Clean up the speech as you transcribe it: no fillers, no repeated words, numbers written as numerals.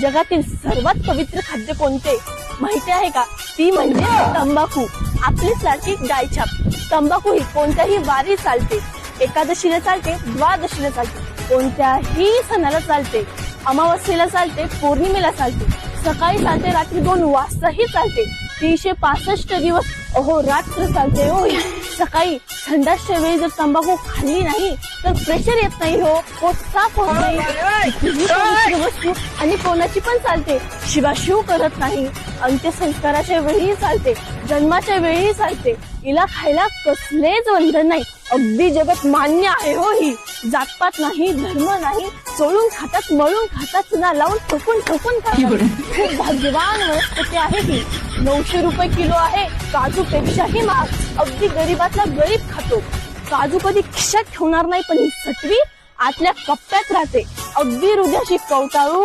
जगातील सर्वात पवित्र खाद्य कोणते माहिती आहे का? ती म्हणजे तंबाखू. आपली लाडकी गायछाप. तंबाखू ही कोणत्याही वारी चालते, एकादशीला चालते, द्वादशीला चालते, कोणत्याही सणाला चालते, अमावस्येला चालते, पौर्णिमेला चालते, सकाळी चालते, रात्री 2 वाजताही चालते, 365 दिवस अहोरात्र चालते. हो, सकाळी संडासच्या वेळी जर तंबाखू खाल्ली नाही तर प्रेशर येत नाही, हो, पोट साफ होत नाही, वस्तू आणि कोणाची पण चालते, शिवाशिव करत नाही, अंत्यसंस्काराच्या वेळी चालते, जन्माच्या वेळी चालते, हिला खायला कसलेच बंधन नाही. अगदी जगत मान्य आहे. हो, ही जातपात नाही, धर्म नाही, चोळून खातात, मळून खातात, चुना लावून ठोकून खातात. खूप भाग्यवान वनस्पती आहे ही. 900 रुपये किलो आहे. काजू पेक्षाही महाग. अगदी गरीबातला गरीब खातो. काजू कधी खिशात ठेवणार नाही, पण ही सटवी आतल्या कप्प्यात राहते, अगदी हृदयाशी कवटाळून